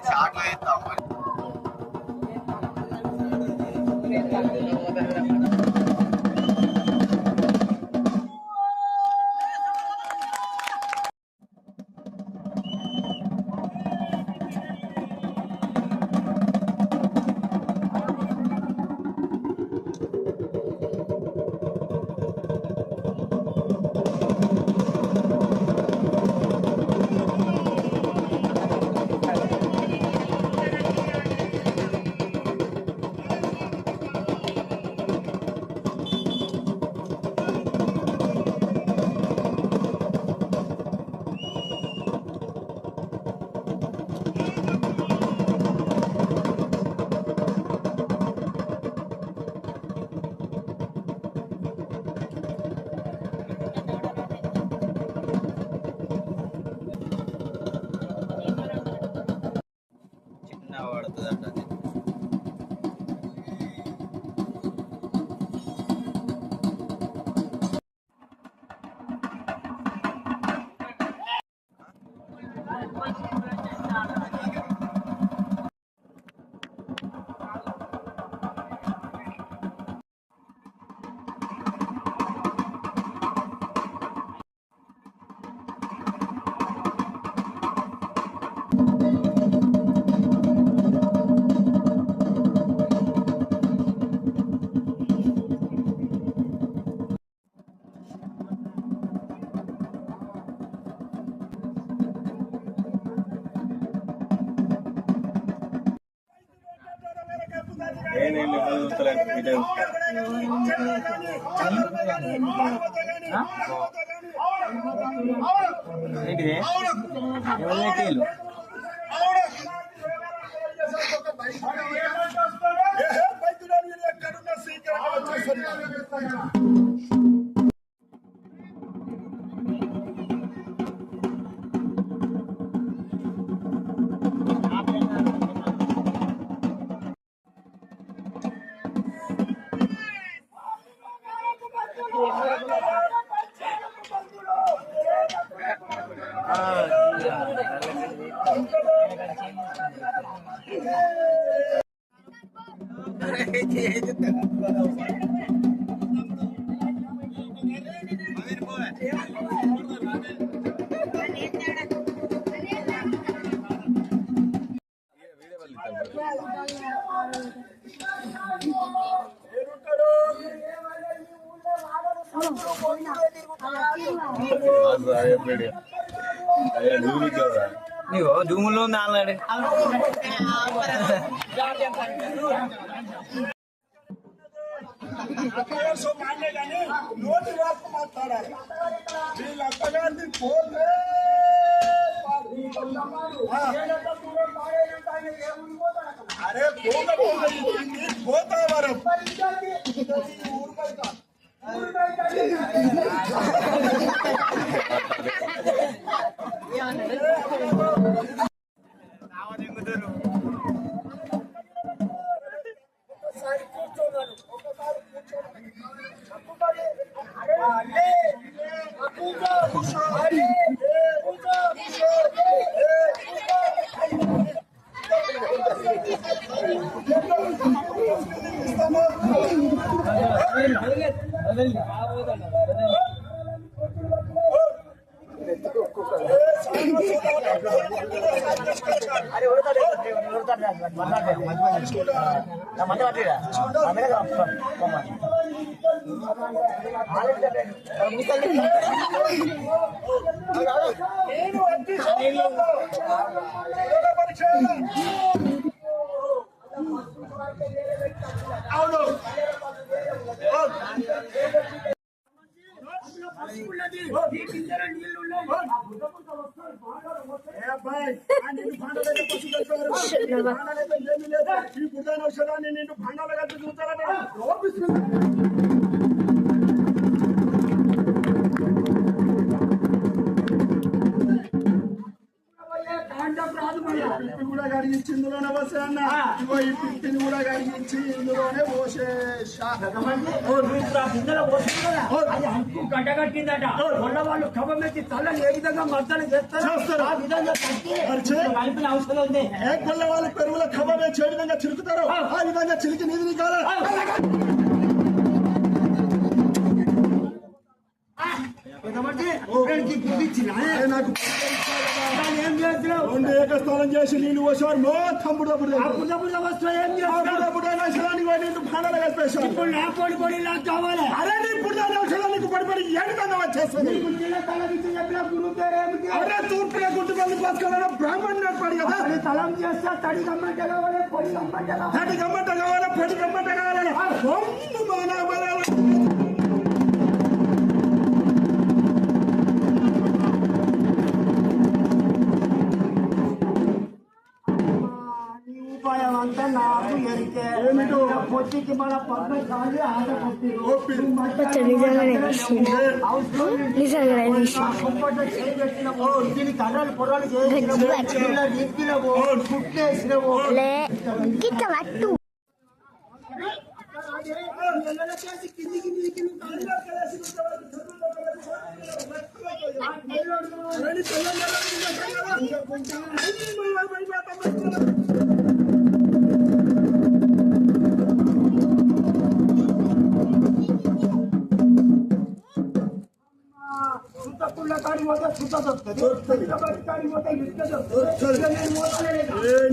షార్ట్లో వేస్తాం నీవు జూములో ఉంది ఆల్రెడీ నోటి వాకు మాట్లాడాలి వీళ్ళ అత్తగారిని పోతే అరే పోతావరం ఊరు బయట ఒకసారి కూర్చోగలరు ఒకసారి ఔషధాన్ని నిన్ను భాండాలు కలిపి చూస్తారట కూడా కడిగించి ఇందులోనే పోసే అన్న. ఇగో ఈ పిట్టిని కూడా కడిగించి ఇందులోనే పోసేసా. గడ్డ కట్టిందట మొన్న వాళ్ళు కవ్వం పెట్టి తల్లని ఏ విధంగా మద్దలు చేస్తారు ఆ విధంగా కలిపిన అవసరం ఉంది. ఏ కొల్ల వాళ్ళు పెరుగుల కవ్వం వేసి ఏ విధంగా చిలుకుతారో ఆ విధంగా చిలికి నీది కాదు. నాకు ఏం చేస్తున్నావు రెండు ఏకస్థానం చేసి నీళ్ళు పోసేవారు మొత్తం ఇప్పుడు నా పొడి పొడి నాకు కావాలి. అరే నీ పుట్టిన నీకు పడిపడి ఏ విధంగా వచ్చేస్తుంది. చెప్పిన గురువు పేరు ఏమిటి? అరే తూర్పున గుంటుపల్లి పసుకలను బ్రాహ్మణుడు పడి కదా. తలం చేస్తా తడి గమ్మంట కావాలి పొడి గమ్మంట కావాలి. తడి గమ్మంట కావాలా పొడి గమ్మంట కావాలా. ఉపాయం అంతా నాకు ఎరికే. పొట్టికి మన పక్కన కాదు ఆట కొట్టి దీని కర్రలు పొర్రలు చేసినవు కుట్టేసినవు.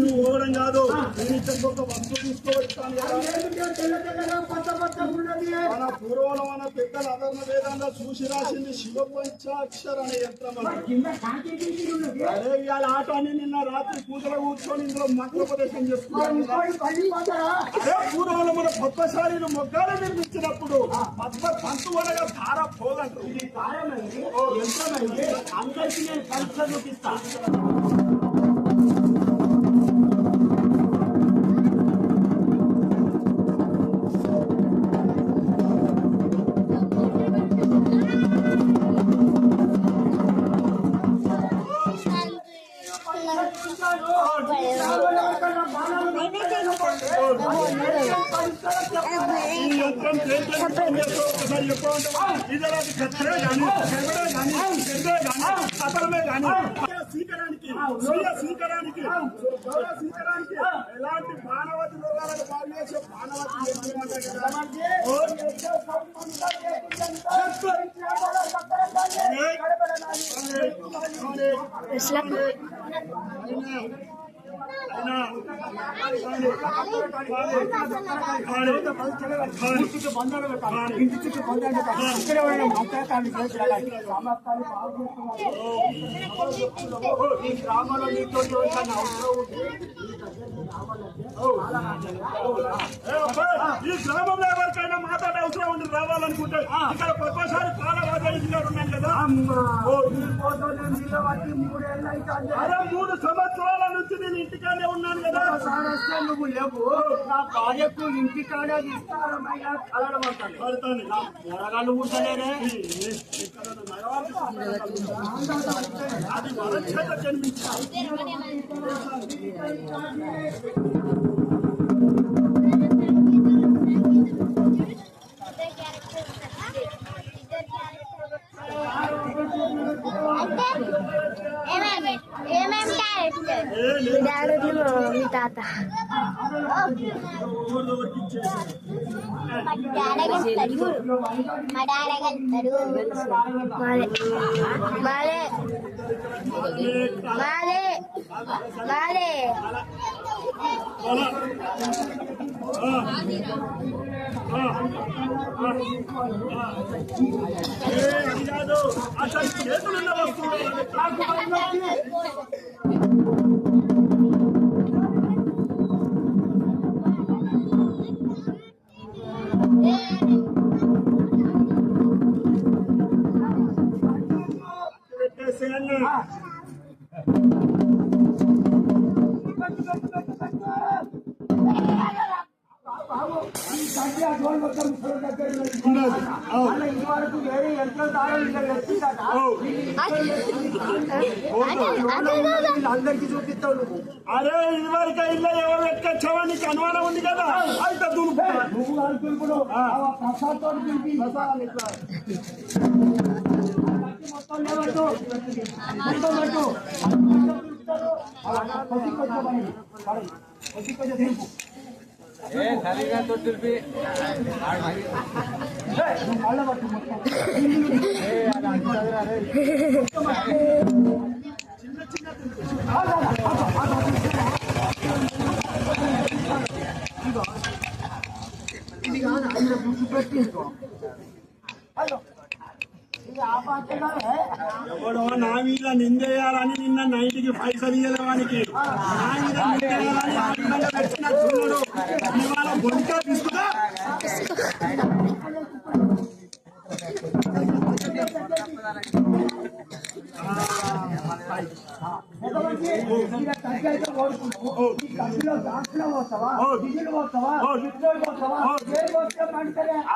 నువ్వు ఓవడం కాదు. ఒక వస్తువు తీసుకోవచ్చాను. మన పూర్వంలో మన పెద్దల అధర్మ వేదంలో చూసి రాసింది శివపంచాక్షర అనే యంత్రం. అరే ఇవాళ ఆట అని నిన్న రాత్రి పూజలో కూర్చొని ఇందులో మంత్రోపదేశం చేసుకున్నాను. అదే పూర్వంలో మన పద్మశాలీలు మొగ్గాలు నిర్మించినప్పుడు పద్మ పంతు అనగా ధార పోగంటారు. ఇది కారమైంది యంత్రమైంది. అందరికీ నేను పరీక్ష చూపిస్తా. స్వీకరానికి ఎలాంటి మానవతి రోగాలను బాగు చేసే ఇంటికి బంధాలు పెట్టాలి. ఇంటి చుట్టూ బంధాలు పెట్టాలి. ఇక్కడ మాట్లాడతాను ఈ గ్రామంలో నీతో అవసరం ఉంది. ఈ గ్రామంలో ఎవరికైనా మాట్లాడే అవసరం ఉంది రావాలనుకుంటే ఇక్కడ ప్రతిసారి పాలవాదాలు ఉన్నాను కదా. 3 సంవత్సరాల నుంచి నేను ఇంటికానే ఉన్నాను కదా. నువ్వు లేవు నా ప్రాజెక్టు ఇంటికానే విస్తారమైన కలడబడతాను. నా కూరగాళ్ళు ఉంటలేరే. అది వరచేత జన్మించాలి. మీ తాత అది కాదు అసలు చేతులున్న వస్తువులు ఈ కట్టి ఆ డోర్ మొత్తం ముసలి దగ్గర ఉన్నది. అవు. అలా ఇది వరకు వేరే యంత్రం దారం ఇలా ఎత్తిందట. అవు. అందరికి చూపిస్తావు నువ్వు. అరే ఇదివరకు ఇల్లు ఎవరు ఎక్కొచ్చావో నీకు అనుమానం ఉంది కదా అయితే దులుపు. నువ్వు అనుకుంటున్నావు ప్రసాద్ తోటి పిలిపి మొత్తం లేవట్టు మొత్తం పెట్టు కొంచెం తెలుపు మళ్ళా పట్టు మొత్తం ఇది కాదు ఆయన గుర్తు పెట్టించుకో ఎవడో నా మీద నిందేయాలని నిన్న నైట్కి పైసలు ఇయ్యలేవానికి నా మీద నిందేయాలని ఆనందంగా పెట్టిన చూడు ఇవాళ బొంక తీసుకుదా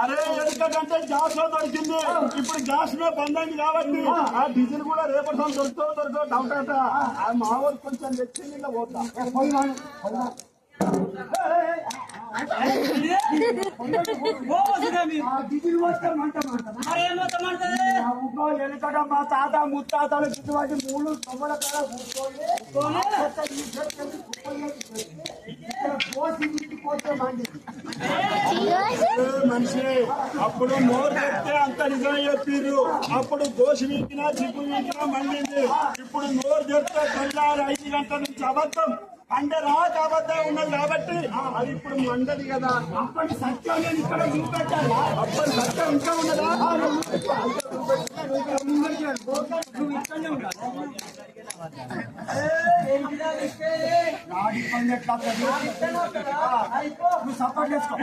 అరే ఎందుకంటే గ్యాస్ లో దొరికింది ఇప్పుడు గ్యాస్ లో బంద్ అయింది కాబట్టి ఆ డీజిల్ కూడా రేపటి దొరుకుతో డౌట్ అంట ఆ మామూలు కొంచెం తెచ్చి నిన్న పోతా వెనకట మా తాత ముత్తాతలు గిట్టుబాటు 3 తొమ్మల కాడ మనిషి అప్పుడు నోరు చెప్తే అంత నిజం చెప్పిర్రు అప్పుడు దోషి వీకినా చిప్పు వీకినా మండింది ఇప్పుడు నోరు చెప్తే 5 గంటల నుంచి అబద్ధం అంటే రాక అబద్ధం ఉన్నది కాబట్టి అది ఇప్పుడు మండది కదా అప్పటి సత్యం నేను ఇక్కడ చూపెట్టాను అప్పటి సత్యం ఇంకా ఉన్నదా నువ్వు ఇక్కడనే ఉండాలి నువ్వు సపోర్ట్ చేసుకో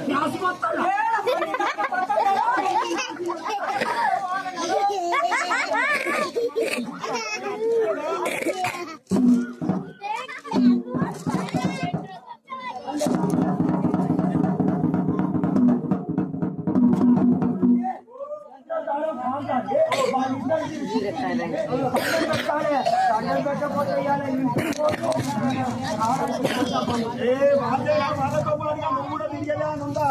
క్లాస్ మొత్తం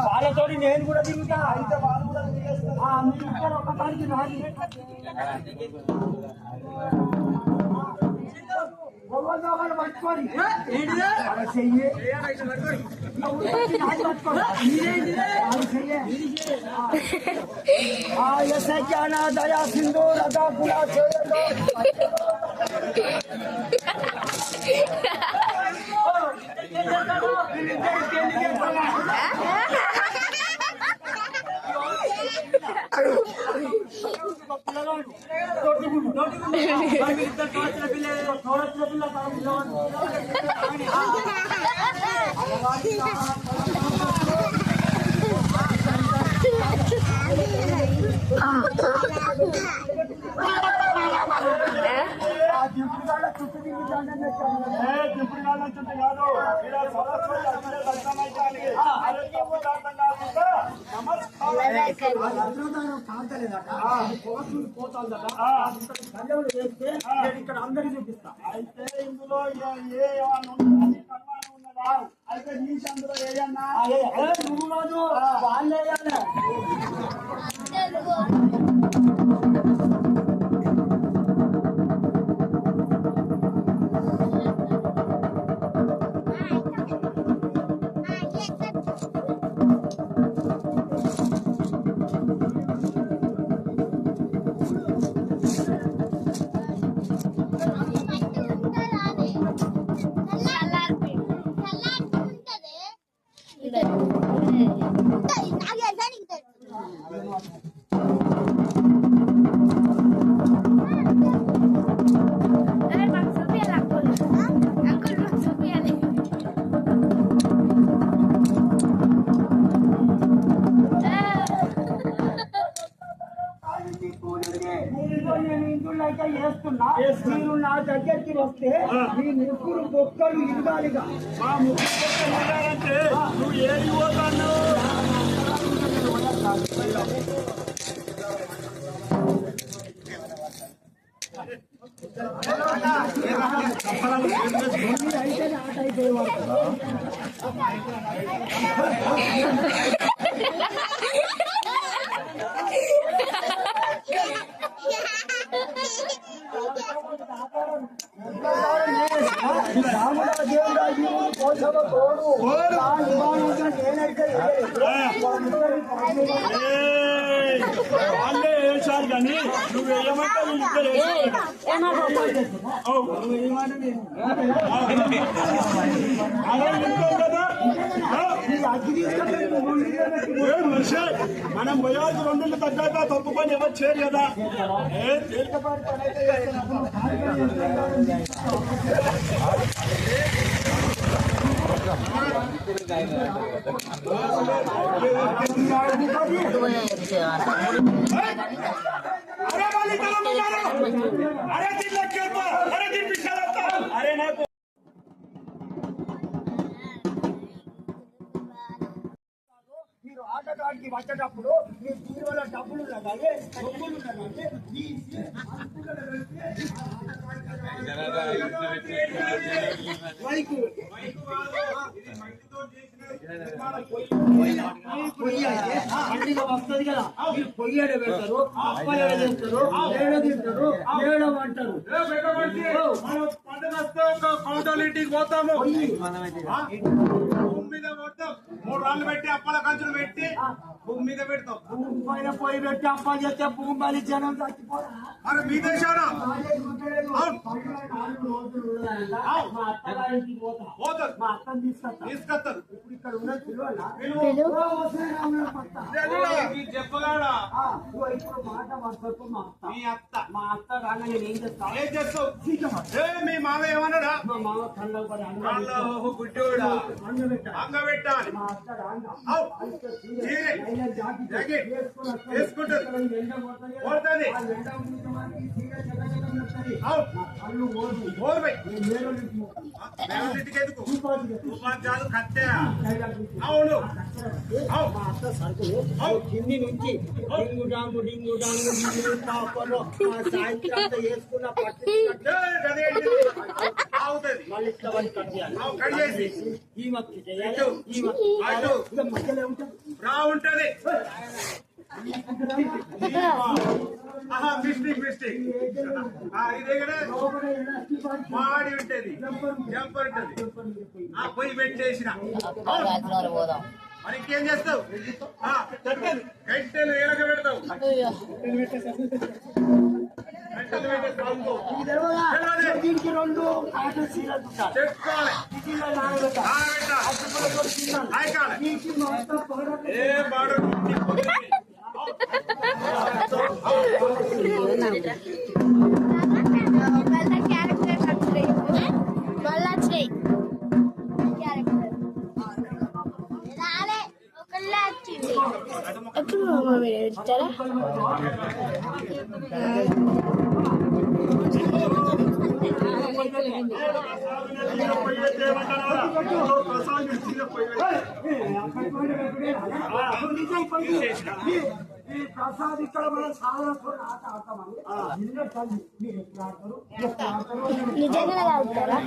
వాళ్ళతో నేను కూడా తిరుగుతా అయితే వాళ్ళు కూడా తిరిగేస్తారు ఒక పనికి వాళ్ళు పట్టుకోని చెయ్యి ऐसे क्या ना दया सिंधु रदा गुला ఇక్కడ అందరికి చూపిస్తా అయితే ఇందులో అయితే నీకు అందులో ఏయన్నా నువ్వు రోజు వాళ్ళే నాకే వస్తే ఈ ముగ్గురు బొక్కలు ఇరగాలిగా. మా ముగ్గురు అంటే నువ్వు ఏది పోతాను? అయితే ఆట అయిపోయేవాడు. వాళ్ళే వేసారు కానీ నువ్వు వేయమంటే వీళ్ళిద్దరు మనం పోయాల్సి రెండు తగ్గాక తప్పు పని ఎవరు చేయరు కదా. తేలికపాటి పని అయితే అరే నాకు మీరు ఆటగాడికి వచ్చేటప్పుడు మీ జీవన డబ్బులు ఉన్నదాన్ని డబ్బులు ఉన్నదంటే వస్తుంది కదా. మీరు పొయ్యేడ పెడతారు, అప్పలు ఏడ చేస్తారు, ఏడ తింటారు, ఏడ అంటారు. కౌంటర్లింటికి పోతాము, భూమి మీద పోతాం, 3 రాళ్ళు పెట్టి అప్పల కంచులు పెట్టి భూమి మీద పెడతాం. భూమి పైన పొయ్యి పెట్టి అప్పాలు చేస్తే భూమి పైన జనం చచ్చిపోతారు. అరే మీ దేశాన మా అత్తని తీసుకొస్తారు. ఇప్పుడు ఇక్కడ ఉన్న పిల్లలు చెప్పగాడా ఇప్పుడు మాట వద్దకు మీ అత్త మా అత్త రాగా నేను ఏం చేస్తాను? ఏం చేస్తావు? మీ మామ ఏమన్నాడా? మా మామ కళ్ళ పడి గుడ్డోడా అంగబెట్టాలి. అంగబెట్టాలి. మా అత్త రాగా వేసుకుంటుంది, కొడుతుంది. కళ్ళు ఇంటికి ఎందుకు ఉపాధ్యాయులు కట్టే? అవును మా అత్త సరుకులు కింది నుంచి డింగు డాంగు డింగు డాంగు డింగు టాపర్లు సాయంత్రం అంతా వేసుకున్న పట్టు అవుతుంది. మళ్ళీ ఇట్లా వాళ్ళు కట్ చేయాలి. కట్ చేసి ఈ మక్కి చేయాలి. ఈ అటు మధ్యలో ఉంటుంది. రా ఉంటది. మిస్టేక్ ఇదే కదా మాడి ఉంటది, జంపర్ ఉంటది. పొయ్యి పెట్టేసిన మరి ఇంకేం చేస్తావు? గంటలు ఏలక పెడతావు. దీనికి 2 కాటన్ సీలలు ఉంటాయి. చెప్పుకోవాలి. ఏ బాడు ఎప్పుడు పెడతారా? ఈ ప్రసాద్ ఇక్కడ మనం సాధనతో ఆట ఆడతామండి. మీరు ఎప్పుడు ఆడతారు? నిజంగా ఆడతారా?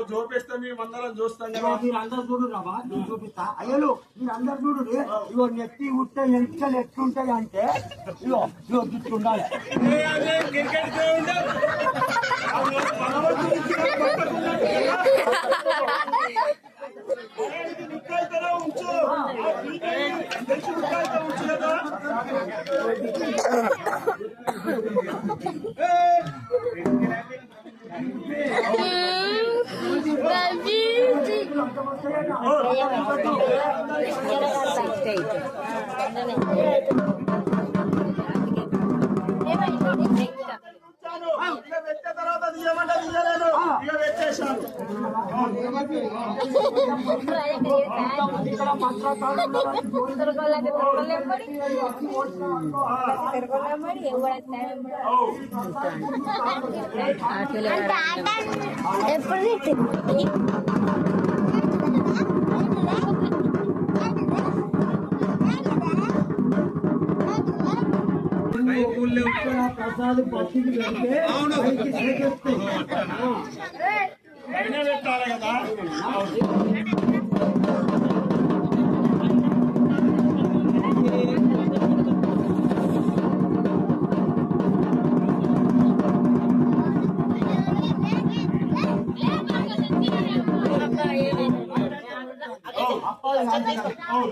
చూపిస్తే మేము అందరం చూస్తాం కదా. మీరు అందరు చూడు రాబా, నేను చూపిస్తా. అయ్యలు మీరు అందరు చూడు. ఇగో నెత్తి ఉట్టే ఎంటికలు ఎట్లుంటాయి అంటే ఇగో ఇగో గిట్లుండాలి. క్రికెట్ ఉంచు కదా. తర్వాత తీయమంటే తీయలేదు ఇక పెట్టేశాను ఎప్పుడు ప్రసాద్ పచ్చికి పెడితే పైకి చేసేస్తాయి. అయినా పెట్టాలి కదా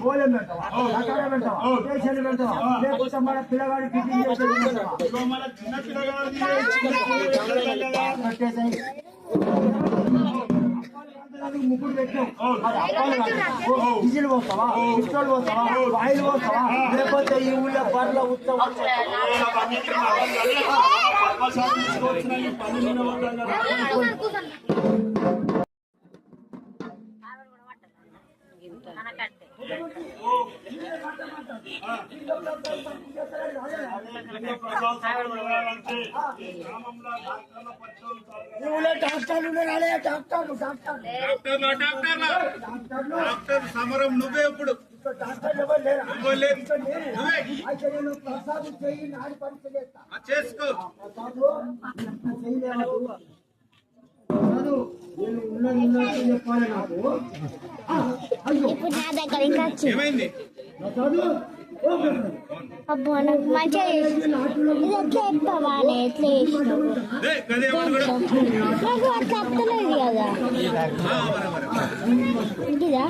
గోళం పెడతావా, సకారం పెడతావా, స్టేషన్ పెడతావా, లేకపోతే మన పిల్లగాడి టిఫిన్ చేసేది పెడతావా? ఇగో మన చిన్న పిల్లగాడు పెట్టేసాయి. ముగ్గురు పెట్టాం, అది అప్పాలు కాదు. డీజిల్ పోస్తావా, పెట్రోల్ పోస్తావా, ఆయిల్ పోస్తావా, లేకపోతే ఈ ఊళ్ళో బర్ల ఉత్సవం డాక్టర్లు డాక్టర్ సమరం నువ్వే ఇప్పుడు ప్రసాద్ చెయ్యి నాడి పరీక్ష చేసుకో నేను ఉన్నట్టు చెప్పాలి నాకు. అయ్యో ఇప్పుడు నా దగ్గర ఇంకా వచ్చింది. ఏమైంది ప్రసాద్ అబ్బో నాకు మంచిగా చేసి ఇది ఎట్లా చెప్తావా ఎట్లా చేసినావు నాకు అట్లా అత్తలేదు కదా ఇంటిదా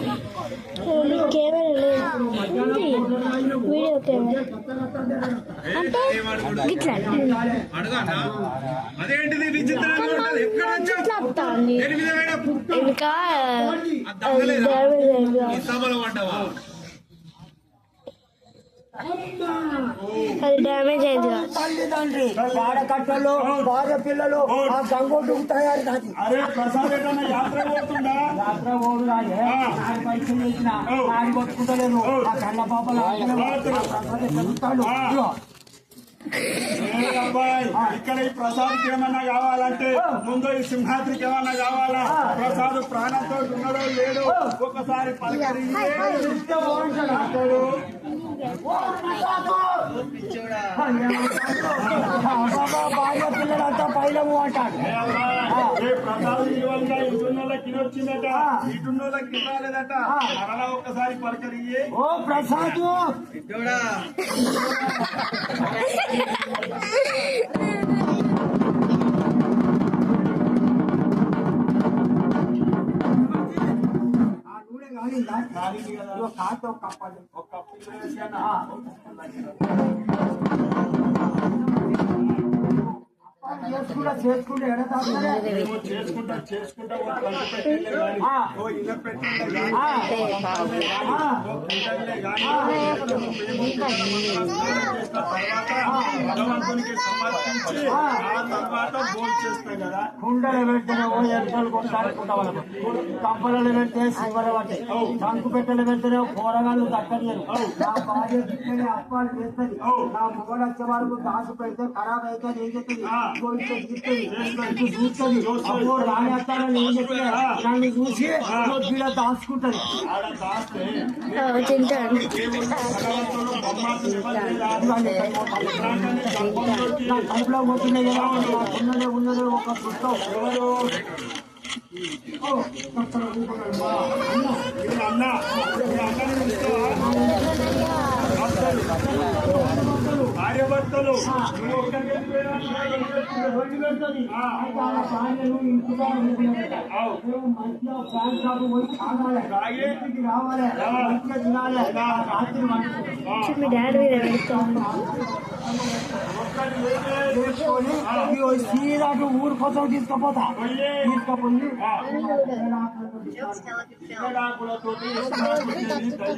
కెమెరా లేదు ఉంది వీడియో కెమెరా అంటే ఇట్లా అదేంటిది విచిత్రంగా ఉంటది. ఎక్కడ ఇట్లా వస్తుంది ఇంకా సభలో పడ్డావా అది డ్యామేజ్ అయింది తల్లిదండ్రి వాడకట్టలు భార్య పిల్లలు ఆ గంగోటు తయారు కాదు. అరే ప్రసాద్ ఎటన్నా యాత్ర పోతుందా యాత్ర పోడు రాజే నాడి పరీక్ష చేసిన నాడి కొట్టుకుంటలేదు ఆ కళ్ళ పాపలు ప్రసాద్ చెబుతాడు. అబ్బాయి ఇక్కడ ఈ ప్రసాద్కి ఏమన్నా కావాలంటే ముందు ఈ సింహాద్రికి ఏమన్నా కావాలా ప్రసాద్ ప్రాణంతో ఉన్నాడో లేడు ఒకసారి భార్య పిల్లలంతా పైలము అంటాడు. ప్రసాద్ ఇవ్వంగా ఇటున్నోళ్ళకి వచ్చిందట ఇటున్నోళ్ళకి రాలేదట అలా ఒక్కసారి పలకరియ్యి. ఓ ప్రసాద్ ఆ నూనె కానిందా కాతో కప్పాలి ఒక కప్పు వేసాను. చేసుకుంటే ఎడతాడే చేసుకుంటా చేసుకుంటా భగవంతునికి సమర్పించి ఆ తర్వాత భోజనం చేస్తాం కదా. కుండలు పెడితేనే ఎంతలు కొట్టాడుకుంటా వాళ్ళకు కంపలలో పెడితే శివర పట్టే కంకు పెట్టలు పెడితేనే కూరగాయలు దక్కనియరు. నా భార్య తిట్టనే అప్పాలు చేస్తుంది. నా మొగడు వచ్చే వరకు దాసు పెడితే ఖరాబ్ అయితే ఏం చేస్తుంది చూస్తుంది. అబ్బో రానేస్తానని ఏం చెప్తే నన్ను చూసి గీడ దాచుకుంటది. ఆడ దాస్తే తింటాడు నా కడుపులో పోతున్నాయి కదా ఉన్నదే ఉన్నదే ఒక పుస్తకం ఎవరు అన్న భార్యభర్తలు మీ డాడీ మీద సీదా ఊరు కోసం తీసుకుపోతా తీసుకుపోయి చిన్నడాకులతోటి ఇష్టం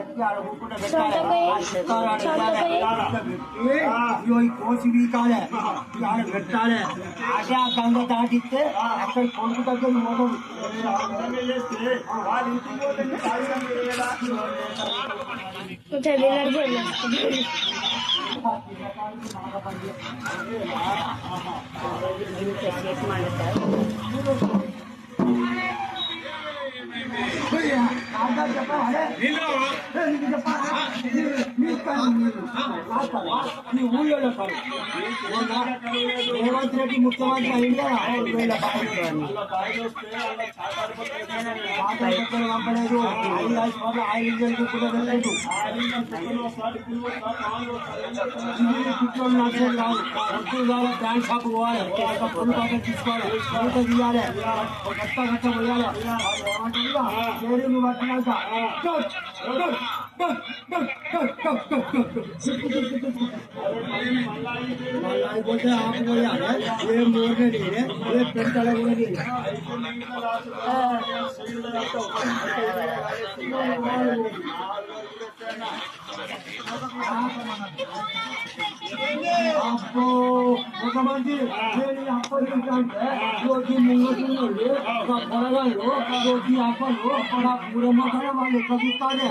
దయ్యాలకు కోసి వీకాలే పెట్టాలి అదే ఆ గంగ దాటిస్తే అక్కడ కొడుకు దగ్గర మోదం చేస్తే వాళ్ళ ఇంటికి పోతే కాగితం వేయడా? రేవంత్ రెడ్డి ముఖ్యమంత్రి అయిందా పంపలేదు ఆయిల్ ఇంజన్ కూడా వెళ్ళలేదు నచ్చలేదు కాదు పొద్దుగా బ్యాంక్ షాప్ పోవాలి ఒక పొన్ను పాత్ర తీసుకోవాలి కొత్త తీయాలి కొత్త గట్ట పోయాలి ఏమన్నా పట్టినాక అయిపోతే ఆపుకోయాలి ఏం మోడీ ఏ పెంటల కూడా అప్పో కొంతమంది అప్పలు అంటే రోజు ముంగతున్నారు పొరగాళ్ళు రోజు అప్పలు అక్కడ పూర మొక్కలు వాళ్ళు ఎక్కడుతానే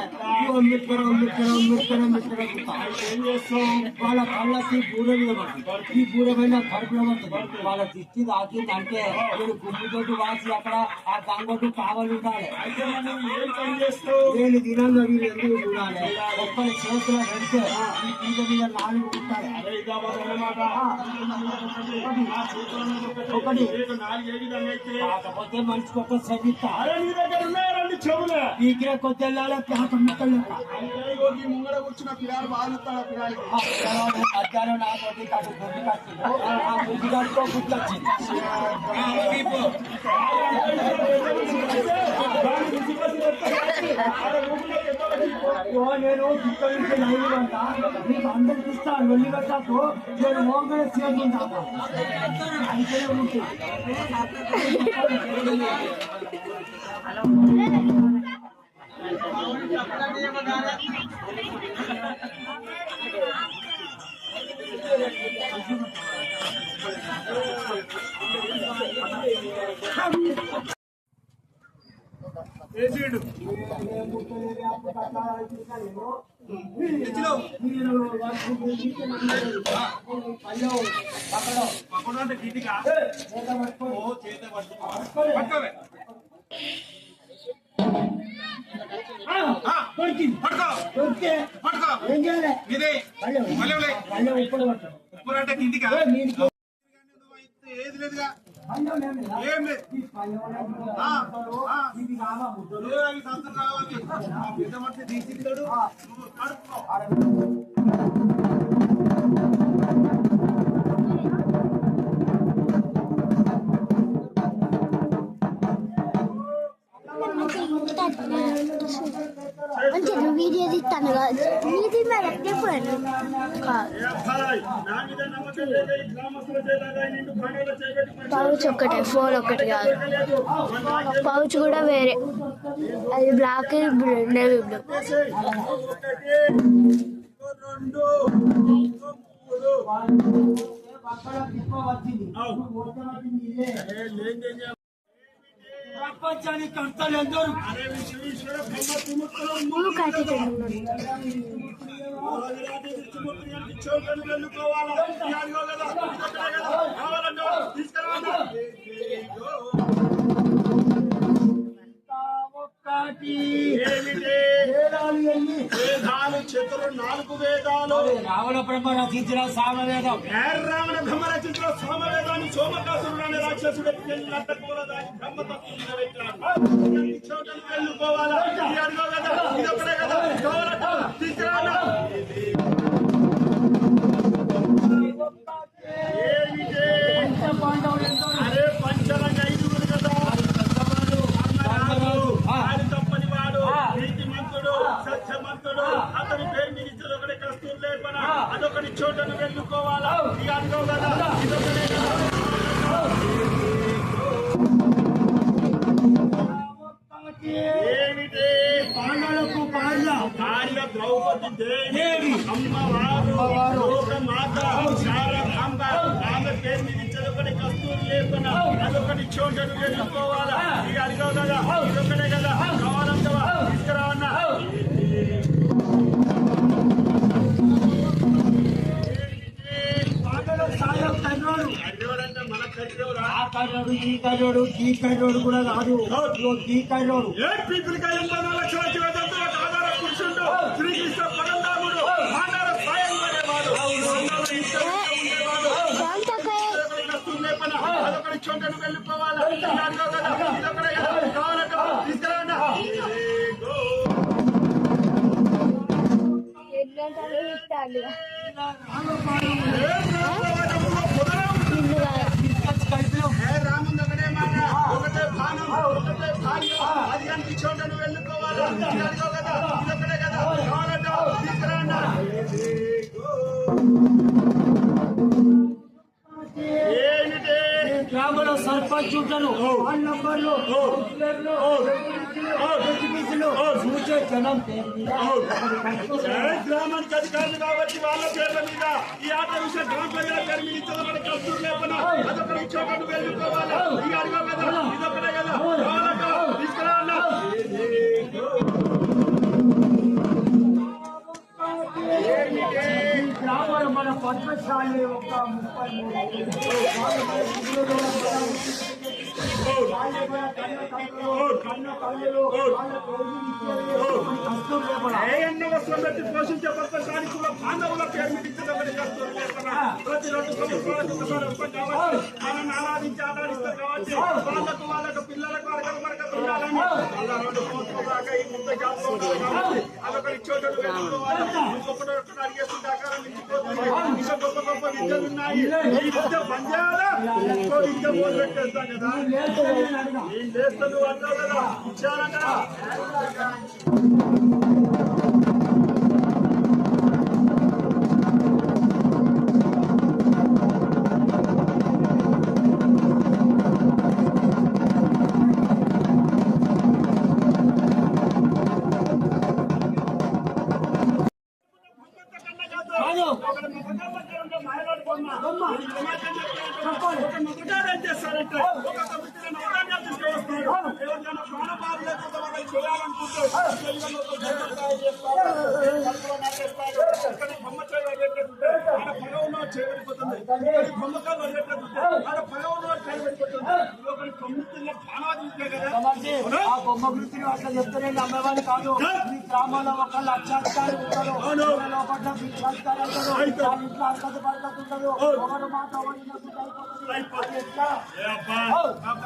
వాళ్ళ కళ్ళకి బూర మీద పడుతుంది ఈ బూర పైన కడుపులో పడుతుంది వాళ్ళ తిచ్చి తాకిందంటే నేను గుమ్ముతోటి వాసి అక్కడ ఆ గంగకు కావాలి ఉండాలి నేను దినంగా వీళ్ళు ఎందుకు చూడాలి ఒక్కరి చేతిలో పెడితే ఈ పీట మీద నాలుగు ఉంటాయి ఒకటి కాకపోతే మనిషికి ఒక చదివిస్తా పీకిన కొద్ది వెళ్ళాలి పేట ముక్కలు ముంగడ కూర్చున్న పిల్లలు బాగుతాడు మధ్యాహ్నం నాతోటి కట్టు గుడ్డి కట్టిండు ఆ గుడ్డి కట్టుకో గుడ్డి వచ్చింది నేను ఇక్కడ నుంచి లైవ్ అంట మీకు అందరికి ఇస్తాను వెళ్ళి పెట్టాకు నేను మోగనే చేరుకుంటాను అయితే ఉంటుంది వేసాడు అంటే గిటిగా చేత పట్టుకోవే ఏం చేయాలి ఉప్పుడు అంటే కిందిగా ఏది లేదుగా ఏం లేదు సంతం కావాలి పెద్ద మట్టి తీసిస్తాడు నువ్వు కడుక్కో మంచిగా వీడియో తీస్తాను కాదు నీది మరి ఎప్పుడైనా పౌచ్ ఒక్కటే ఫోన్ ఒకటి కాదు పౌచ్ కూడా వేరే అది బ్లాక్ నేవీ బ్లూ ప్రపంచానికి కర్తలు ఎందరు వేదాలు చతురు 4 వేదాలు రావణ బ్రహ్మ రచించిన సామవేదం రావణ బ్రహ్మ రచించిన సామవేదాన్ని సోమకాసురుడు అనే రాక్షసుడు వెళ్ళుకోవాలా ఇదొక్కడే కదా తీసుకురా అరే పంచరంగ 5 కదా తప్పని వాడు నీతిమంతుడు సత్యమంతుడు అతని పేరు మీద ఇచ్చారు ఒకటి కస్తూరు లేపన అదొకటి చోటను వెళ్ళుకోవాలా ఇక అనుకో కదా ఇదొకటే కదా వెళ్ళిపోవాలా ఇక అడిగావు కదా ఇదొక్కడే కదా కావాలంటావా తీసుకురా అన్న ఈ కర్రోడు ఈ కర్రోడు కూడా కాదు ఈ కర్రోడు ఏ పీపుల్ కా 80 లక్షల జీవజంతువుల ఆధార పురుషుడు శ్రీకృష్ణ పరంధాముడు మానవ సాయం పడేవాడు అదొకటి చోటను వెళ్ళిపోవాలా ఇదొకడే కావాలంటే తీసుకురా రాముంది ఒకటే మాట ఒకటే బాణం ఒకటే భార్య అది కానీ చోటను వెళ్ళిపోవాలా కదా ఇదొకటే కదా కావాలంటే తీసుకురా ఏమిటి గ్రామంలో సర్పంచ్ ఉంటారు వార్డు నంబర్లు చూసే జనం గ్రామానికి అధికారులు కాబట్టి వాళ్ళ పేర్ల మీద ఈ ఆట విషయం గ్రామ ప్రజల పేరు మీద ఇచ్చేది మనకి కస్తూరు లేకుండా అదొకటి చోటను వెళ్ళిపోవాలి ఇక అడిగావు కదా ఇదొకటే కదా కావాలంటే తీసుకురా అన్నా గ్రామంలో మన పద్మశాలి ఒక 33 వస్తువులు పెట్టి పోషించే పద్మశాలి కుల బాంధవుల పేరు మీద ఇచ్చేది కస్తూరు లేకుండా ప్రతి 2 సంవత్సరాలకు మనం ఆరాధిస్తారు కాబట్టి వాళ్ళకు పిల్లలకు అడగ ఉండాలని అలా 2 సంవత్సరాల దాకా ఈ ముందు జాబ్ అదొకటి చోటలు వెళ్ళిపోవాలి ఇంకొకటి అడిగేస్తుంది ఆకారం మించిపోతుంది ఇంకా గొప్ప గొప్ప విద్యలు ఉన్నాయి ఈ విద్య బంద్ చేయాలా ఇంకో విద్య మొదలు పెట్టేస్తాం కదా ఏం చేస్తాను అంటావు కదా ఇచ్చారంట చేస్తారంటే ఒక కమిటీలను అవగాహన తీసుకొస్తారు ఎవరికైనా ప్రాణపాలు లేకపోతే వాళ్ళకి చేయాలనుకుంటే ఇక్కడ బొమ్మ చేయబెట్టుంటే ఆడ పొగవులో చేయబడిపోతుంది బొమ్మకాలు వదిలేటంటే ఆడ పొగవులో చేయబడిపోతుంది ఒకరి కమిటీలో ప్రాణాలు ఇస్తే కదా ఆ బొమ్మ వృత్తిని అట్లా చెప్తేనే నమ్మేవాళ్ళు కాదు ఈ గ్రామాల్లో ఒక లక్షాధికారి ఉంటారు లోపల భిక్షాధికారి అంటారు ఇంట్లో అర్హత పడకత ఉంటారు ఒకరు మాట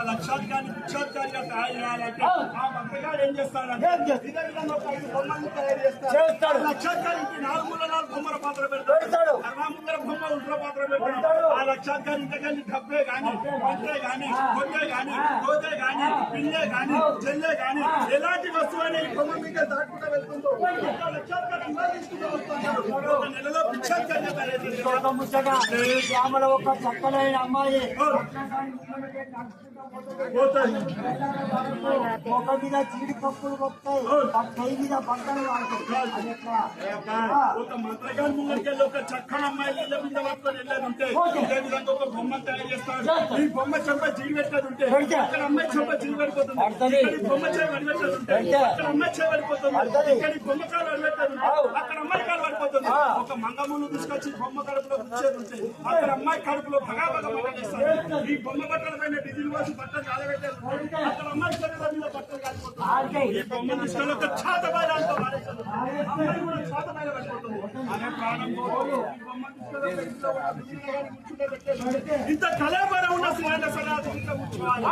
లక్షాధికారి భిక్షాధికారిగా తయారు చేయాలంటే ఆ మంత్రిగారు ఏం చేస్తారంటే ఇదే విధంగా ఒక 5 బొమ్మల్ని తయారు చేస్తారు లక్షాధికారికి 4 మూల 4 బొమ్మల పాత్ర పెడతాడు 63 బొమ్మ ఉల్ట్ర పాత్ర పెడతాడు ఆ లక్షాధికారి ఇంతకల్లి డబ్బే గాని పంటే గాని కొట్టే గాని రోజే గాని పిల్లే గాని చెల్లే గాని ఎలాంటి వస్తువు అనే ఈ బొమ్మ మీద దాటుకుంటూ వెళ్తుందో లక్షాధికారి తీసుకుంటూ వస్తున్నారు ఒక నెలలో భిక్షాధికారిగా తయారు చేస్తారు గ్రామంలో ఒక చక్కనైన అమ్మాయి ఒక మీద జీడిపప్పులు వస్తాయి కై మీద బట్టలు వాడతాయి ఒక మంత్రగారి ముంగడికెళ్ళి ఒక చక్కని అమ్మాయి ఇళ్ళ మీద పట్టుకొని వెళ్ళేది ఉంటే ఇదే విధంగా ఒక బొమ్మ తయారు చేస్తాడు ఈ బొమ్మ చెంప జీడి పెట్టేది ఉంటే అక్కడ అమ్మాయి చెంప జీడి పడిపోతుంది ఇక్కడ బొమ్మ చేయ వడిపెట్టేది ఉంటే అక్కడ అమ్మాయి చేయ పడిపోతుంది ఇక్కడ బొమ్మ కాలు వడిపెట్టేది ఉంటే అక్కడ అమ్మాయి కాలు పడిపోతుంది ఒక మంగమును తీసుకొచ్చి బొమ్మ కడుపులో కూర్చేది ఉంటే అక్కడ అమ్మాయి కడుపులో భగా చేస్తారు ఈ బొమ్మ బట్టల పైన డిజిల్ వాసి బట్టలు కాలబెట్టారు అక్కడ అమ్మాయి శరీరం మీద బట్టలు కాలిపోతుంది ఈ బొమ్మ తీసుకొని ఒక ఛాత బయట అమ్మాయి కూడా ఛాత బయట పడిపోతుంది అనే ప్రాణం పోదు ఈ బొమ్మ తీసుకొని ఇంత కళాపర ఉన్న శ్రీరంగ సనాథ్ ఇంత కూర్చోవాలి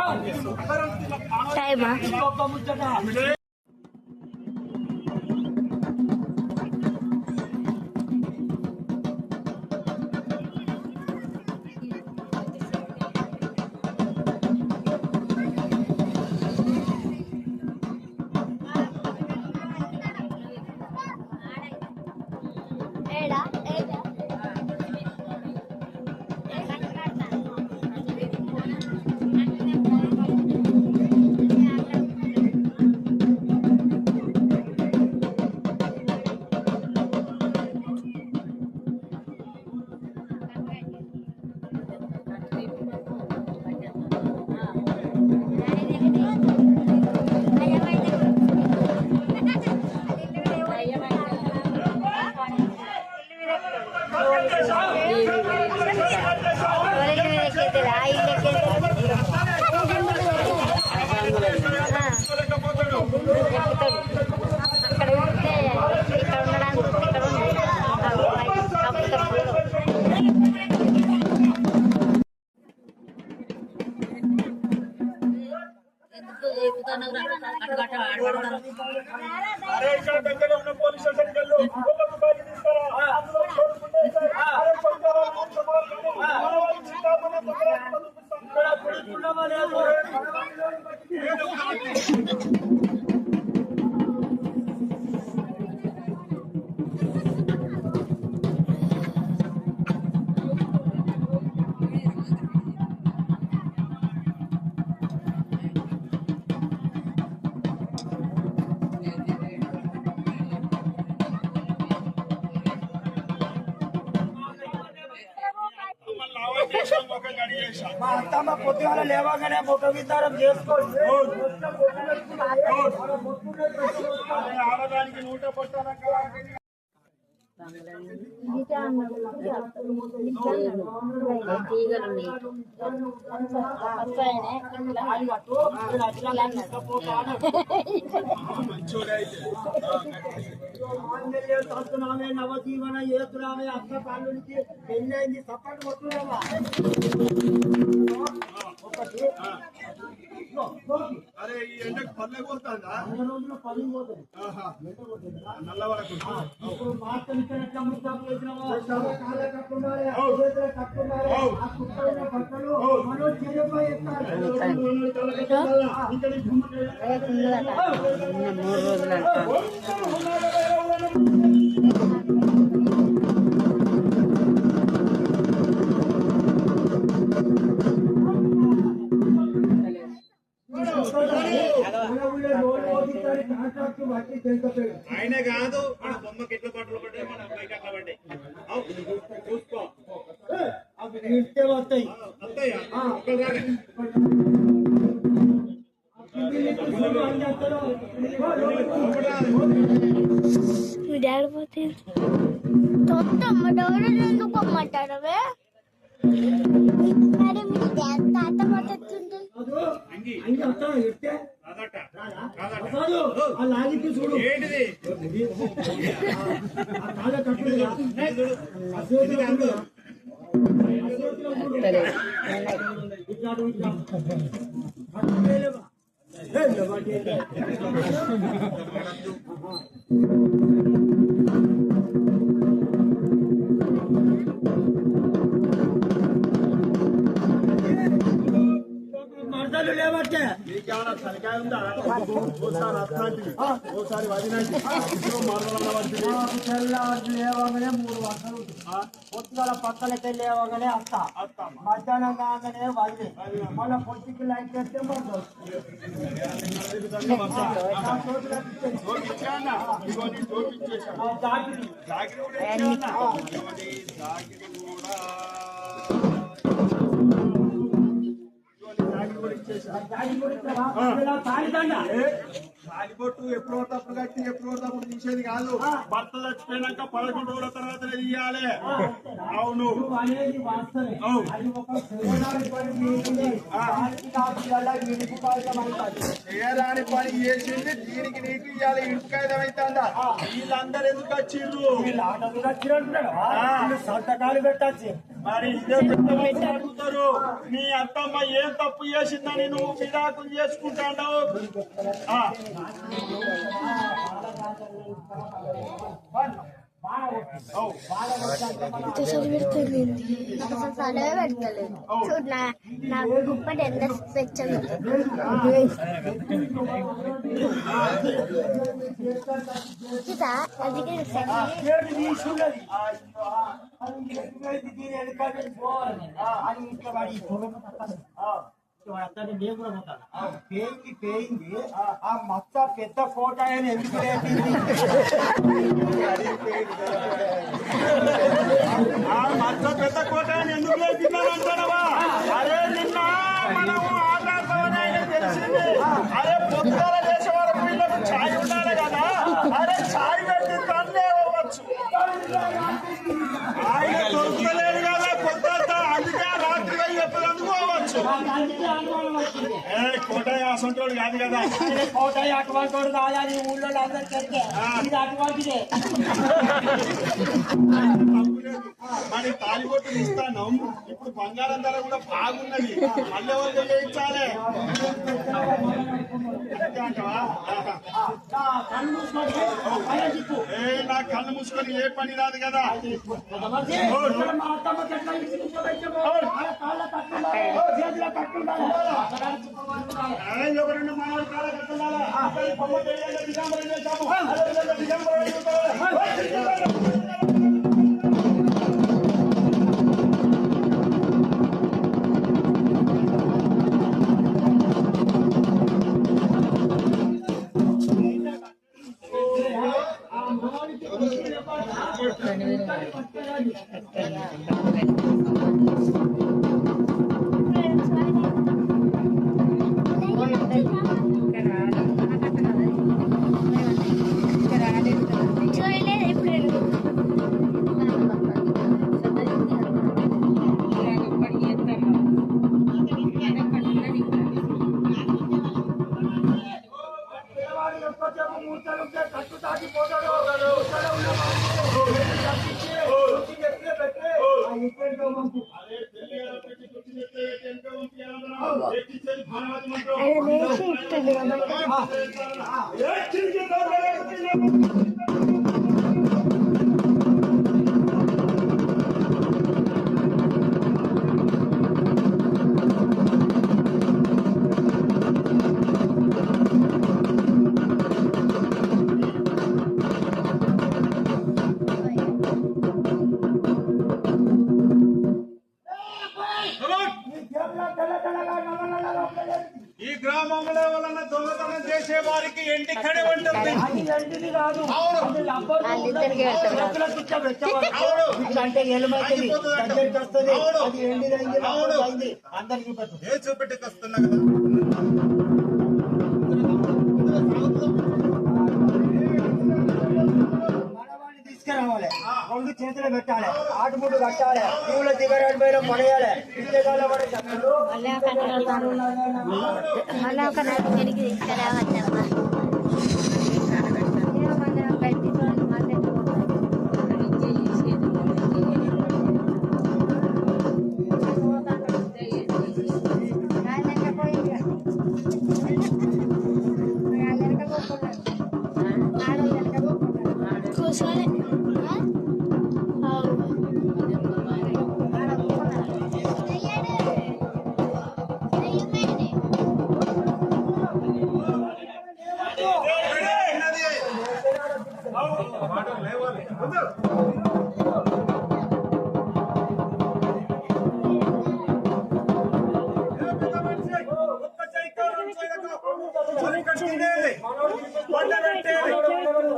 అరే ఇక్కడ దగ్గర ఉన్న పోలీస్ స్టేషన్కి వెళ్ళు ఒక్కొక్క బైక్ తీసుకురా అందులో కొడుకుంటే అరే కొంచెం మా అత్తమ్మ పొద్దుగాల లేవగానే ముఖ విధానం చేసుకోండి. ఆడడానికి నూట పట్టాల తత్తున్నామే నవజీవన ఏతురామే అక్క కాళ్ళు నుంచి పెళ్ళైంది సపోర్ట్ కొట్టున్నావా అరే ఈ ఎండకు పల్లె కొడుతుందా రోజుల్లో పని పోతుంది నల్ల వరకు ఇప్పుడు మాస్టర్ ఇచ్చినట్టు ముస్తాబు చేసినావా కాళ్ళ కట్టున్నారు చేతుల కట్టున్నారు ఆ కుక్కల బట్టలు మనో చెరుపై ఎత్తారు 3 రోజులు అంటారు. ఆయనే కాదు మన బొమ్మకి ఎట్లా బట్టలు పడ్డాయి మన అబ్బాయికి అట్లా పడ్డాయి చూసుకో ఇస్తే వస్తాయి వస్తాయా మీ డాడీ పోతే తొత్తమ్మ డోర్ ఎందుకు పొమ్మంటారవే మరి మీ డాడీ తాత పోతుంది లాగితే చూడు ఏంటిది కాళ్ళ కట్టుడు మరదలు లేవట్టే నీకేమైనా తలకాయ ఉందా ఓసారి అట్లాంటివి ఓసారి వదినండి తెల్లవారు లేవగానే 3 వర్షాలు పొద్దుగల పక్కలకి లేవగానే అత్త మధ్యాహ్నం కాగానే వదిలి మళ్ళీ పొద్దుకి లైట్ చేస్తే తాలిబొట్టు ఎప్పుడో తప్పుడు కట్టి ఎప్పుడో తప్పుడు తీసేది కాదు భర్త చచ్చిపోయినాక 11 రోజుల తర్వాత తీయాలి అవును అనేది వాస్తవే అది ఒక చేయరాని పని చేసింది దీనికి నీకు ఇవాళ ఇంటికాయదం అవుతుందా వీళ్ళందరూ ఎందుకు వచ్చిర్రు సంతకాలు పెట్టచ్చు మరి ఇదే అడుగుతారు నీ అత్తమ్మ ఏం తప్పు చేసిందని నువ్వు విడాకులు చేసుకుంటావు చూడు నాకు గుప్పటి ఎంత స్పెషల్ పేయింది ఆ మచ్చ పెద్ద కోట అని ఎందుకు లేపింది ఆ మచ్చ పెద్ద కోట అని ఎందుకు లేపిందంటావా అరే నిన్న మనం ఆటాడతామని తెలిసింది అరే పొద్దున చేసే వరకు వీళ్ళకు ఛాయ్ ఉండాలి కదా అరే ఛాయ్ పెట్టి తన్నే అవ్వచ్చు ఆయన దొరకలేదు కదా పొద్దుత అందుకే రాత్రి చెప్పేందుకు అవ్వచ్చు కోటయ్య అసంటోడు కాదు కదా కోటయ్య అటువంటి కాదా నీ ఊళ్ళో అందరికీ ఇది అటువంటిదే మరి తాలిబొట్టులు ఇస్తాను ఇప్పుడు బంగారం ధర కూడా బాగున్నది మళ్ళీ ఎవరికి చేయించాలి అంటావా? నా కళ్ళు మూసుకొని పైన తిప్పు. నా కళ్ళు మూసుకొని ఏ పని రాదు కదా. ఇక్కడ మా అత్తమ్మకి ఎట్లా ఇచ్చి కూర్చోబెట్టామో, వాళ్ళ కాళ్ళ కట్టుండాలి, చేతిలో కట్టుండాలి. ఎవరైనా మన కాళ్ళ కట్టుండాలి. బొమ్మ తెలియాలి, విజాంబరం చేశాము. విజాంబరం కట్టు తాగిపోతాడు. ఈ గ్రామంలో వలన దొంగతనం చేసే వారికి ఎండి కడే ఉంటుంది. అంటే ఎలుమైతుంది, దగ్గరికి వస్తుంది, అది ఎండిదైంది అందరికి ఏ చూపెట్టుకొస్తున్నా కదా. తీసుకురావాలి, రెండు చేతులు పెట్టాలి, ఆటుముడు కట్టాలి, పూల దిగరాడి పైన పడేయాలి. ఇంతకాల పడే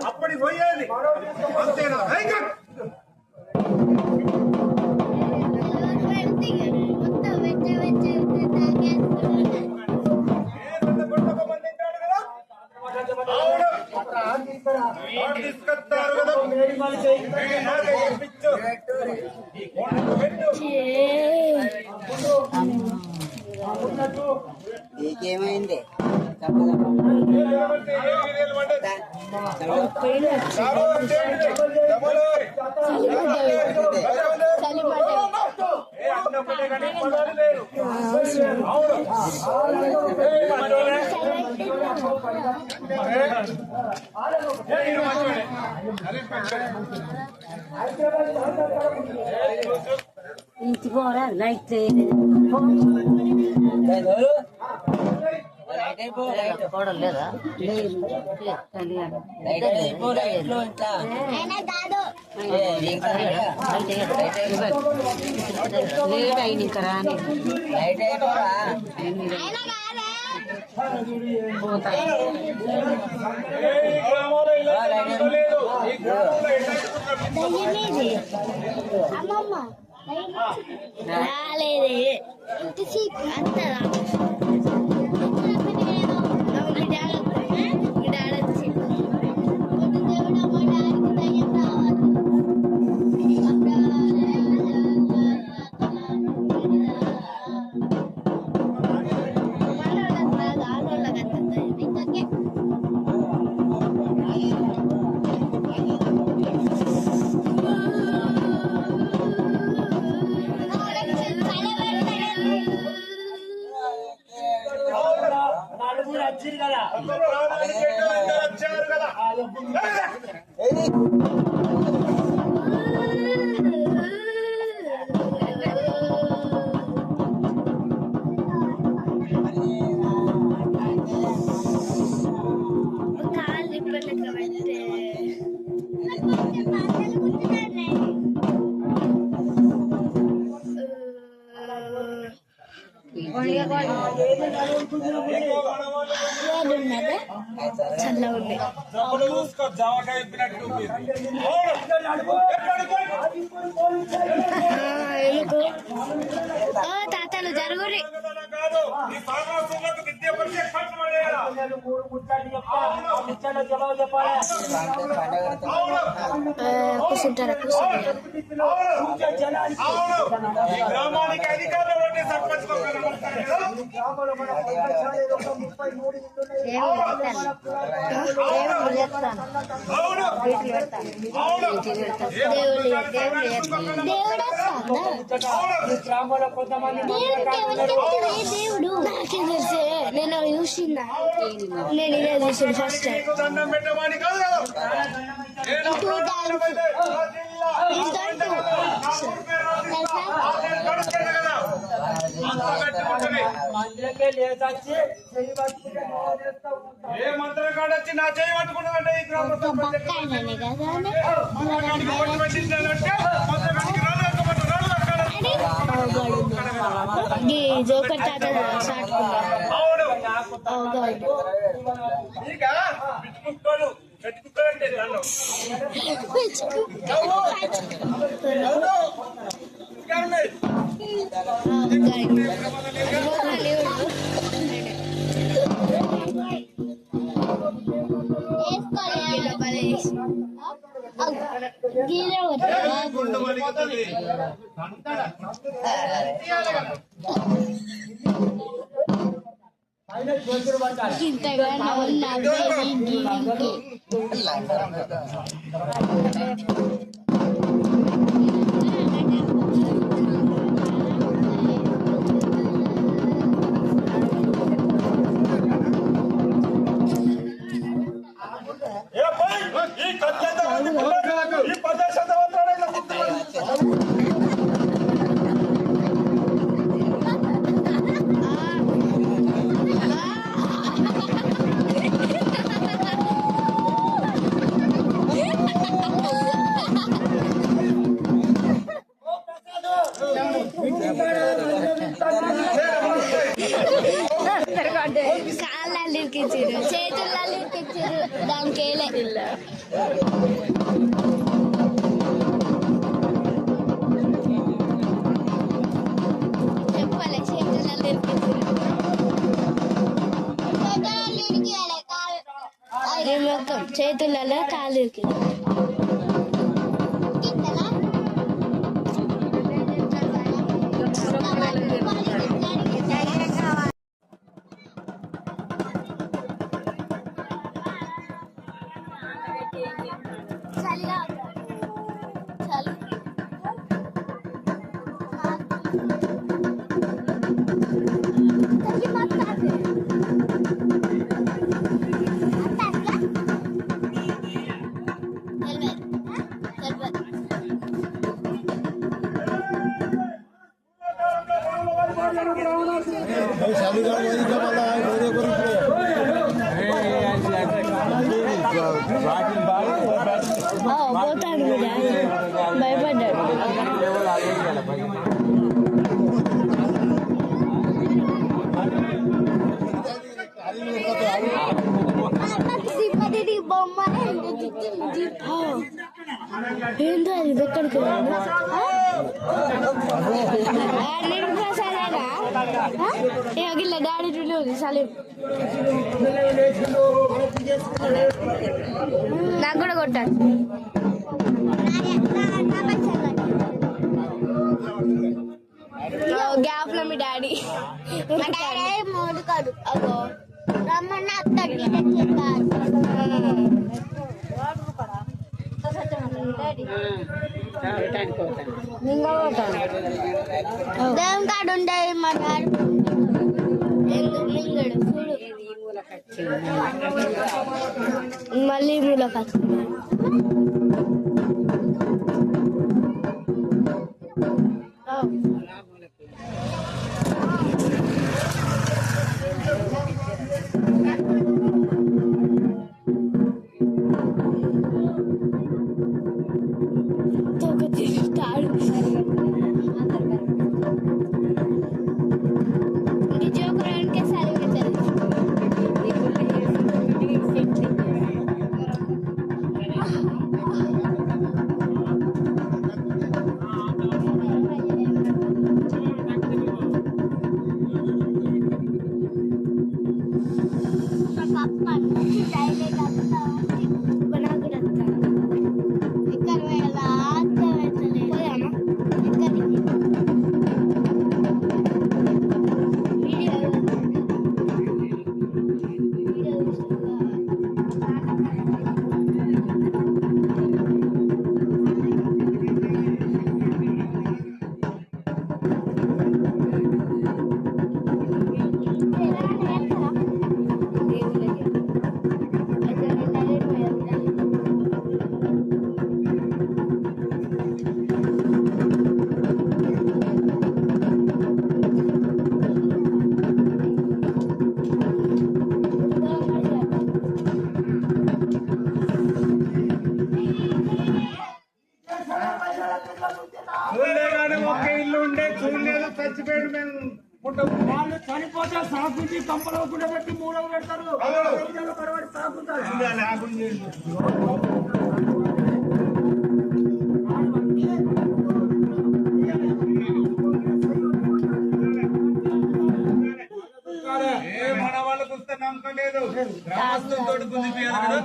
అప్పటి పోయేది అంతేనా? తీసుకొస్తారు కదా. నీకేమైంది? ఇంటి పోరా లైట్ లేదా లేట్ అయింది ఇంకా రాని అమ్మమ్మ రాలేదే అంత మీరు వచ్చింది కదా వచ్చారు కదా. కాళ్ళు ఇప్పట్లెక్క పెడితే చల్లగా ఉంది. ఎందుకు తాతలు జరుగురి కూర్చుంటారా గ్రామానికి అధికారులు ఉంటే సర్పంచ్ దేవుడు నాకే తెలిసే నేను చూసిందా నేను ఇదే చూసిన ఫస్ట్ టైం దండం పెట్టవాడి కాదు ఏ మంత్రం కాడొచ్చి నా చేయి పట్టుకున్నదంటే ఈ గ్రామ బక్కాయనే కదా మంత్రానికి ఓటు పెట్టించాలంటే మంత్రానికి జోకర్ తాత సాటుకున్నాడు ఇంతగా కాళ్ళు ఇరికించారు చేతుల్లో ఇరికించారు దానికి చెప్పాలి చేతుల్లో ఇరికించారు మొత్తం చేతులలో కాళ్ళు ఇరికించారు పోతాడు భయపడ్డాడు బొమ్మ ఏంటో అది ఎక్కడికి డాడీ చూడలేదు సలీం నాకు కూడా కొట్టాడు గ్యాప్ లో మీ డాడీ మూడు కాదు అగో రమ్మన్న దేవుని కాడు ఉండే మా డాడీ ఎందుకు మింగడు చూడు మళ్ళీ ములకత్ ఒక్క ఇల్లు ఉండే చూడలేదు చచ్చిపోయాడు మేము వాళ్ళు చనిపోతే సాగుంచి కంపలో కూడా పెట్టి మూడవ పెడతారు పరవాడి సాగుంటారు మన వాళ్ళకు వస్తే నమ్మకం లేదు గ్రామస్తులతో గుంజిపోయారు కదా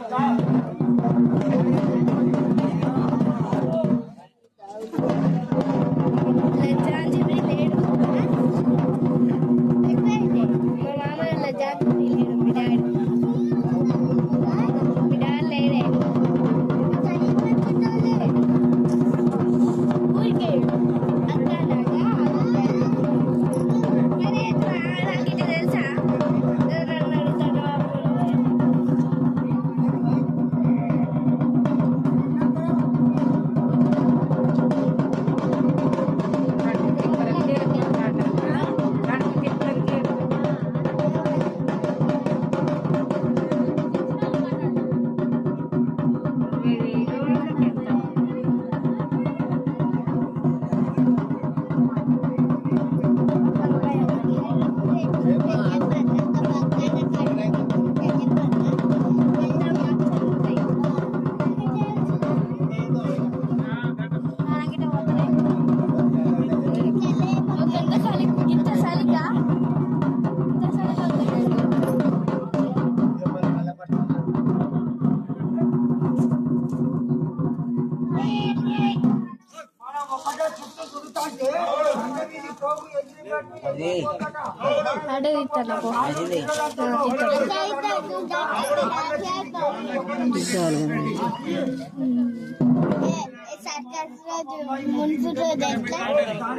మున్పు రోజు ఎట్లా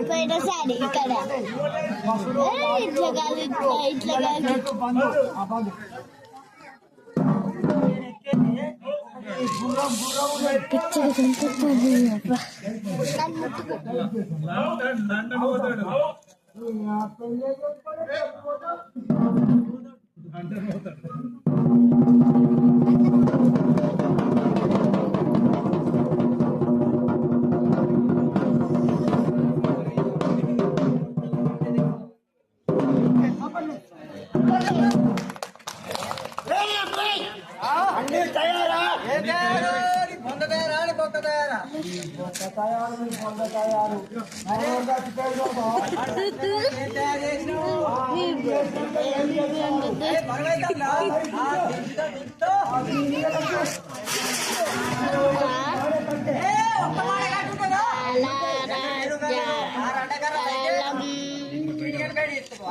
పోయినసారి ఇక్కడ ఇట్లా కాదు ఇట్లా కాదు పిచ్చగా కనిపిస్తుంది అన్ని తయారా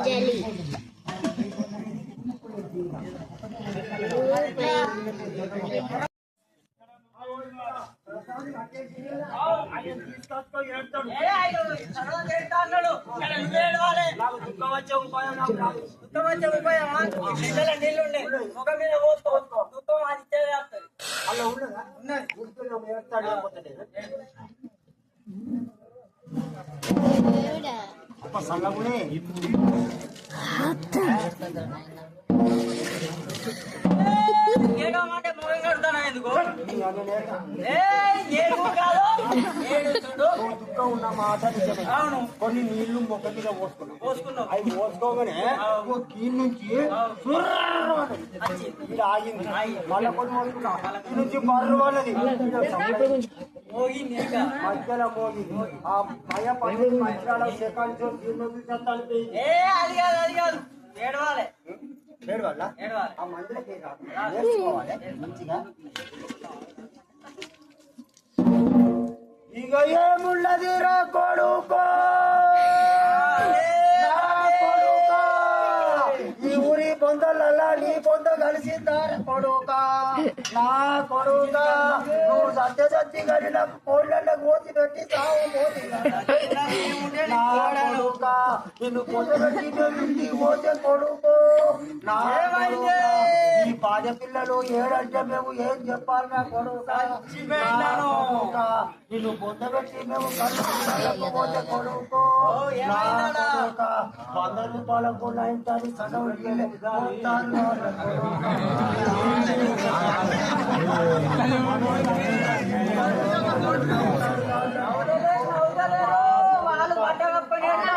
జలి ఉపాయం వచ్చే ఉపయోగమా నీళ్ళ నీళ్ళుండే ఒక మీద పోసుకో దుఃఖం అది ఇచ్చేది అలా ఉన్నదా ఉన్నది గుర్తులో ఏర్తాడు లేకపోతే అప్ప సంగమునే ఏడమంటే మొగం కడతానా ఎందుకు ఏడు కాదు ఏడు చూడు దుఃఖం ఉన్న మాట నిజమే. అవును కొన్ని నీళ్లు మొక్క మీద పోసుకున్నావు అవి పోసుకోగానే కీళ్ళ నుంచి ఇది ఆగింది మళ్ళీ కొన్ని పోసుకున్నా ఈ నుంచి బర్రు వాళ్ళది మోగింది ఇంకా మధ్యలో మోగింది ఆ భయ పది మంచిరాల సెకండ్ చెత్తాలి అది కాదు ఏడవాలి ఏడు వల్ల ఏడవాలి ఆ మందులకి నేర్చుకోవాలి మంచిగా ఇక ఏమున్నది రా కొడుకో ఈ ఊరి పొందలల్లా నీ పొంద కలిసిందార కొడుక నా కొడుక నువ్వు సత్య కలిన కోళ్ళ కోసి పెట్టి సావు పోతి నా కొడుక నిన్ను పొందబెట్టి ఇంటికి పోతే కొడుకు నా కొడుక ఈ బాధ పిల్లలు ఏడంటే మేము ఏం చెప్పాలి నా కొడుక నా కొడుక నిన్ను పొందబెట్టి మేము కళ్ళకపోతే కొడుకు నా కొడుక 100 రూపాయలకు 90 సగం వాళ్ళు పట్టకపోయినా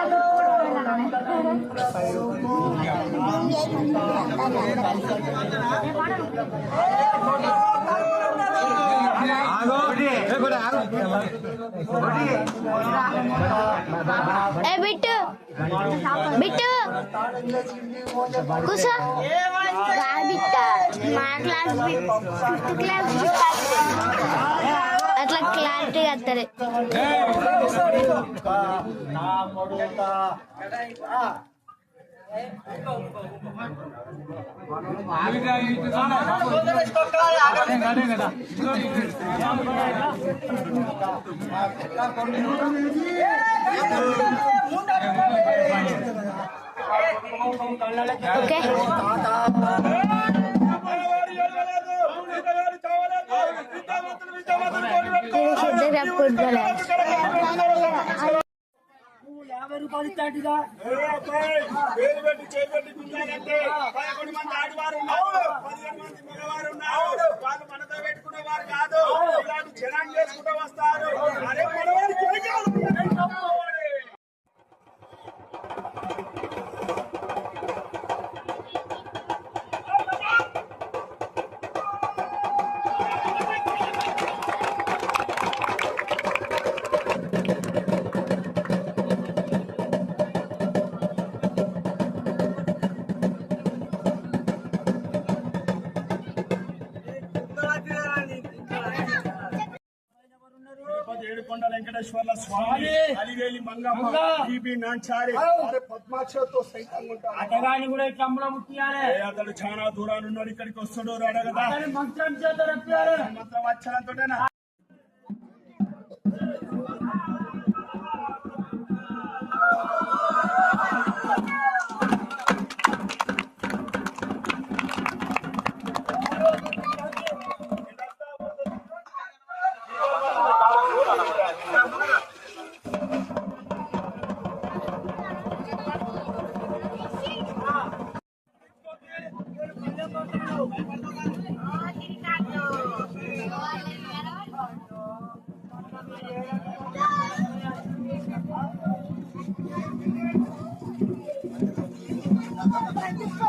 బిట్టు బిట్టు కూసో బిట్ట మా క్లాస్ 5th క్లాస్ అట్లా క్లారిటీగా వస్తుంది నా కొడుక ఓకే ఫుట్బాల్ 50 రూపాయలు ఇస్తాడుగా పేరు పెట్టి చేపెట్టి పిల్లాలంటే 11 మంది ఆడవారు ఉన్నారు 15 మంది మగవారు ఉన్నారు వాళ్ళు మనతో పెట్టుకునే వారు కాదు ఇలాంటి జనాన్ని చేసుకుంటూ వస్తారు అరే మనవాడి ఏడుకొండ వెంకటేశ్వర్ల స్వామి అలివేలి మంగమ్మ బీబీ నాంచారి పద్మాక్షతో సైతంగా ఉంటారు అటగాని కూడా ఇట్లా అమ్మడం ముట్టియాలి అతడు చాలా దూరాలు ఉన్నాడు ఇక్కడికి వస్తాడు రాడు కదా మంత్రం చేత రప్పారు మంత్రం వచ్చానంతోటేనా Thank you.